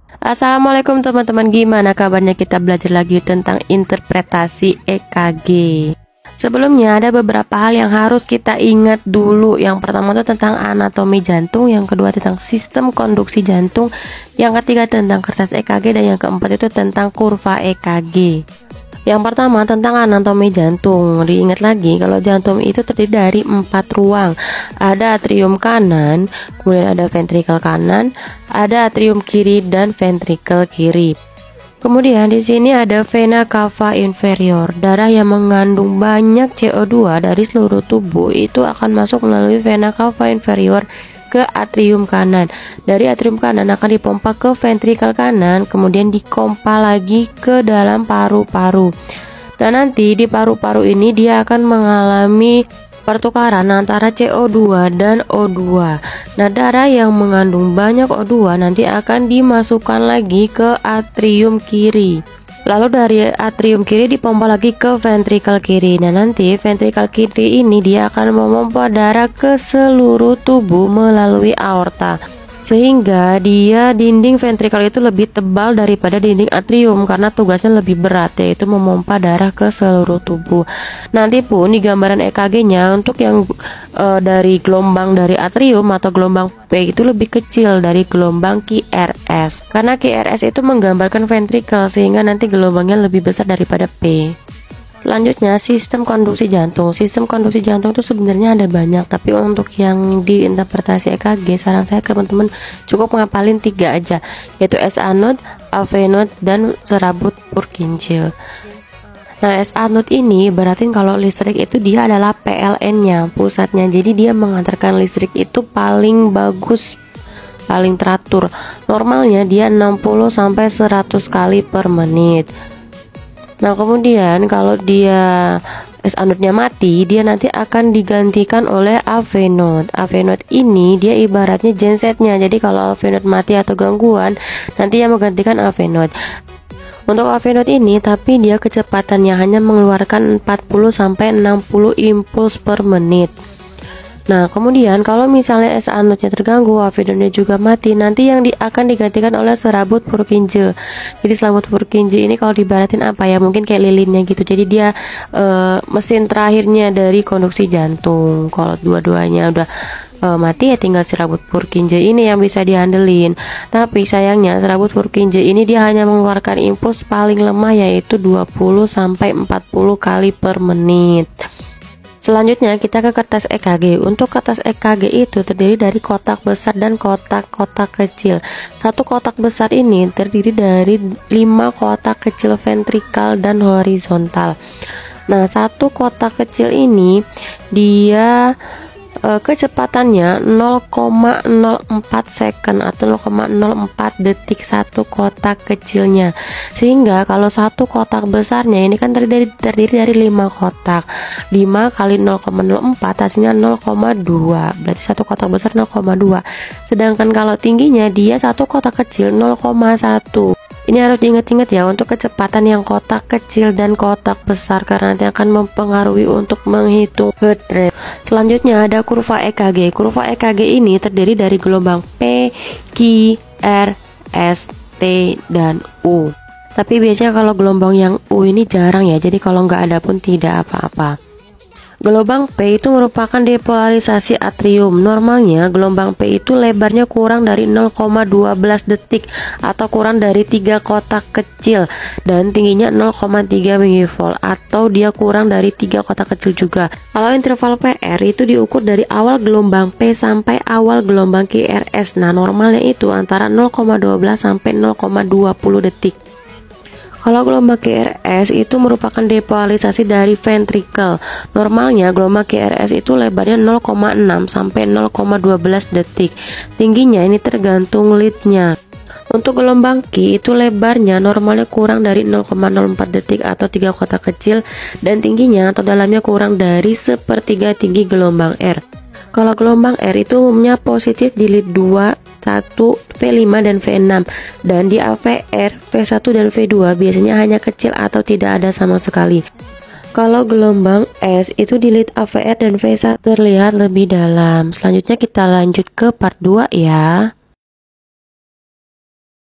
Assalamualaikum teman-teman, gimana kabarnya? Kita belajar lagi tentang interpretasi EKG. Sebelumnya ada beberapa hal yang harus kita ingat dulu. Yang pertama itu tentang anatomi jantung, yang kedua tentang sistem konduksi jantung, yang ketiga tentang kertas EKG, dan yang keempat itu tentang kurva EKG. Yang pertama tentang anatomi jantung. Diingat lagi kalau jantung itu terdiri dari 4 ruang. Ada atrium kanan, kemudian ada ventrikel kanan, ada atrium kiri dan ventrikel kiri. Kemudian di sini ada vena cava inferior. Darah yang mengandung banyak CO2 dari seluruh tubuh itu akan masuk melalui vena cava inferior ke atrium kanan. Dari atrium kanan akan dipompa ke ventrikel kanan, kemudian dipompa lagi ke dalam paru-paru. Dan nanti di paru-paru ini dia akan mengalami pertukaran antara CO2 dan O2. Nah, darah yang mengandung banyak O2 nanti akan dimasukkan lagi ke atrium kiri. Lalu dari atrium kiri dipompa lagi ke ventrikel kiri. Nah, nanti ventrikel kiri ini dia akan memompa darah ke seluruh tubuh melalui aorta, sehingga dia dinding ventrikel itu lebih tebal daripada dinding atrium karena tugasnya lebih berat, yaitu memompa darah ke seluruh tubuh. Nanti pun di gambaran EKG-nya untuk yang dari gelombang dari atrium atau gelombang P itu lebih kecil dari gelombang QRS, karena QRS itu menggambarkan ventrikel sehingga nanti gelombangnya lebih besar daripada P. Selanjutnya sistem konduksi jantung. Sistem konduksi jantung itu sebenarnya ada banyak, tapi untuk yang diinterpretasi EKG saran saya ke teman-teman cukup ngapalin 3 aja, yaitu SA node, AV node, dan serabut Purkinje. Nah, SA node ini berarti kalau listrik itu dia adalah PLN-nya, pusatnya. Jadi dia mengantarkan listrik itu paling bagus, paling teratur. Normalnya dia 60 sampai 100 kali per menit. Nah, kemudian kalau dia SA node-nya mati, dia nanti akan digantikan oleh AV node. AV node ini dia ibaratnya gensetnya. Jadi kalau AV node mati atau gangguan, nanti yang menggantikan AV node. Untuk AV node ini, tapi dia kecepatannya hanya mengeluarkan 40 sampai 60 impuls per menit. Nah, kemudian kalau misalnya SA node-nya terganggu, AV node-nya juga mati, nanti yang akan digantikan oleh serabut Purkinje. Jadi serabut Purkinje ini kalau dibaratin apa ya, mungkin kayak lilinnya gitu. Jadi dia mesin terakhirnya dari konduksi jantung. Kalau dua-duanya udah mati ya tinggal serabut Purkinje ini yang bisa diandelin. Tapi sayangnya serabut Purkinje ini dia hanya mengeluarkan impuls paling lemah, yaitu 20 sampai 40 kali per menit. Selanjutnya kita ke kertas EKG. Untuk kertas EKG itu terdiri dari kotak besar dan kotak-kotak kecil. Satu kotak besar ini terdiri dari 5 kotak kecil ventrikal dan horizontal. Nah, satu kotak kecil ini dia kecepatannya 0,04 second atau 0,04 detik satu kotak kecilnya, sehingga kalau satu kotak besarnya ini kan terdiri dari 5 kotak. 5 kali 0,04 hasilnya 0,2, berarti satu kotak besar 0,2. Sedangkan kalau tingginya dia satu kotak kecil 0,1. Ini harus diingat-ingat ya untuk kecepatan yang kotak kecil dan kotak besar, karena nanti akan mempengaruhi untuk menghitung heart rate. Selanjutnya ada kurva EKG. Kurva EKG ini terdiri dari gelombang P, Q, R, S, T, dan U. Tapi biasanya kalau gelombang yang U ini jarang ya, jadi kalau nggak ada pun tidak apa-apa. Gelombang P itu merupakan depolarisasi atrium. Normalnya gelombang P itu lebarnya kurang dari 0,12 detik atau kurang dari 3 kotak kecil, dan tingginya 0,3 mV atau dia kurang dari 3 kotak kecil juga. Kalau interval PR itu diukur dari awal gelombang P sampai awal gelombang QRS. Nah, normalnya itu antara 0,12 sampai 0,20 detik. Kalau gelombang QRS itu merupakan depolarisasi dari ventrikel. Normalnya gelombang QRS itu lebarnya 0,6 sampai 0,12 detik. Tingginya ini tergantung leadnya. Untuk gelombang Q itu lebarnya normalnya kurang dari 0,04 detik atau 3 kotak kecil, dan tingginya atau dalamnya kurang dari sepertiga tinggi gelombang R. Kalau gelombang R itu umumnya positif di lead 2, 1, V5 dan V6, dan di AVR, V1 dan V2 biasanya hanya kecil atau tidak ada sama sekali. Kalau gelombang S itu di lead AVR dan V1 terlihat lebih dalam. Selanjutnya kita lanjut ke part 2 ya.